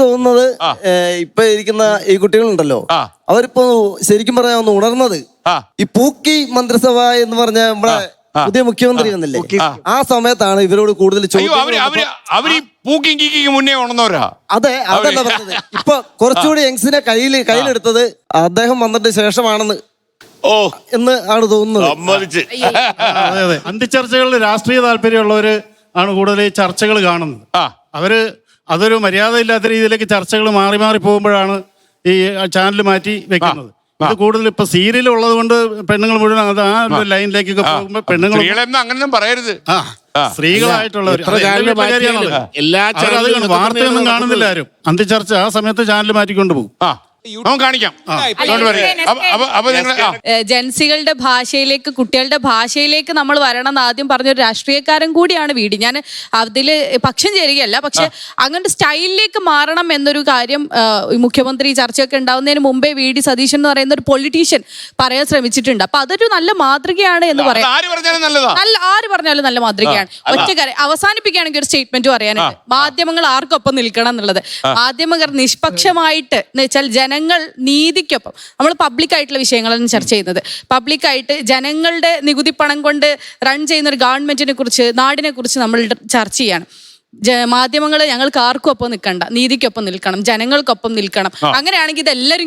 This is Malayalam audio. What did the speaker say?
തോന്നുന്നത് ഇപ്പൊ ഇരിക്കുന്ന ഈ കുട്ടികളുണ്ടല്ലോ, അവരിപ്പോ ശരിക്കും പറഞ്ഞാൽ ഒന്ന് ഉണർന്നത് ഈ പൂക്കി മന്ത്രിസഭ എന്ന് പറഞ്ഞ നമ്മളെ പുതിയ മുഖ്യമന്ത്രി വന്നില്ലേ, ആ സമയത്താണ് ഇവരോട് കൂടുതൽ മുന്നേ ഉണർന്നവരാ. അതെ, അതല്ല പറഞ്ഞത്. ഇപ്പൊ കുറച്ചുകൂടി യങ്സിനെ കയ്യിലെടുത്തത് അദ്ദേഹം വന്നിട്ട് ശേഷമാണെന്ന് എന്ന് ആണ് തോന്നുന്നത്. അതെ, അന്തിച്ചർച്ചകളിൽ രാഷ്ട്രീയ താല്പര്യമുള്ളവര് ആണ് കൂടുതൽ ഈ ചർച്ചകൾ കാണുന്നത്. അതൊരു മര്യാദയില്ലാത്ത രീതിയിലേക്ക് ചർച്ചകൾ മാറി മാറി പോകുമ്പോഴാണ് ഈ ചാനൽ മാറ്റി വെക്കുന്നത്. ഇത് കൂടുതൽ ഇപ്പൊ സീരിയൽ ഉള്ളത് കൊണ്ട് പെണ്ണുങ്ങൾ മുഴുവൻ ആ ലൈനിലേക്കൊക്കെ പോകുമ്പോ പെണ്ണുങ്ങൾ അങ്ങനെ പറയരുത്. സ്ത്രീകളായിട്ടുള്ളവർ വാർത്തയൊന്നും കാണുന്നില്ല ആരും. അന്തിച്ചർച്ച ആ സമയത്ത് ചാനൽ മാറ്റിക്കൊണ്ട് പോകും. കാണിക്കാം. ജൻസികളുടെ ഭാഷയിലേക്ക്, കുട്ടികളുടെ ഭാഷയിലേക്ക് നമ്മൾ വരണം എന്ന് ആദ്യം പറഞ്ഞൊരു രാഷ്ട്രീയക്കാരൻ കൂടിയാണ് വീടി. ഞാൻ അതില് പക്ഷം ചേരുകയല്ല, പക്ഷെ അങ്ങനത്തെ സ്റ്റൈലിലേക്ക് മാറണം എന്നൊരു കാര്യം മുഖ്യമന്ത്രി ചർച്ചയൊക്കെ ഉണ്ടാവുന്നതിന് മുമ്പേ VD സതീശൻ എന്ന് പറയുന്ന ഒരു പൊളിറ്റീഷ്യൻ പറയാൻ ശ്രമിച്ചിട്ടുണ്ട്. അപ്പൊ അതൊരു നല്ല മാതൃകയാണ് എന്ന് പറയാം. ആര് പറഞ്ഞാലും നല്ല മാതൃകയാണ്. ഒറ്റക്കാര്യം അവസാനിപ്പിക്കുകയാണെങ്കിൽ ഒരു സ്റ്റേറ്റ്മെന്റ് പറയാനുണ്ട്. മാധ്യമങ്ങൾ ആർക്കൊപ്പം നിൽക്കണം എന്നുള്ളത്. മാധ്യമങ്ങൾ നിഷ്പക്ഷമായിട്ട് എന്ന് വെച്ചാൽ ജനങ്ങൾ നീതിക്കൊപ്പം, നമ്മൾ പബ്ലിക്കായിട്ടുള്ള വിഷയങ്ങളാണ് ചർച്ച ചെയ്യുന്നത്. പബ്ലിക്കായിട്ട് ജനങ്ങളുടെ നികുതി പണം കൊണ്ട് റൺ ചെയ്യുന്ന ഒരു ഗവൺമെന്റിനെ കുറിച്ച്, നാടിനെ കുറിച്ച് നമ്മൾ ചർച്ച ചെയ്യാണ്. മാധ്യമങ്ങൾ ഞങ്ങൾക്ക് ആർക്കും ഒപ്പം നിൽക്കണ്ട, നീതിക്കൊപ്പം നിൽക്കണം, ജനങ്ങൾക്കൊപ്പം നിൽക്കണം. അങ്ങനെയാണെങ്കിൽ ഇതെല്ലാവരും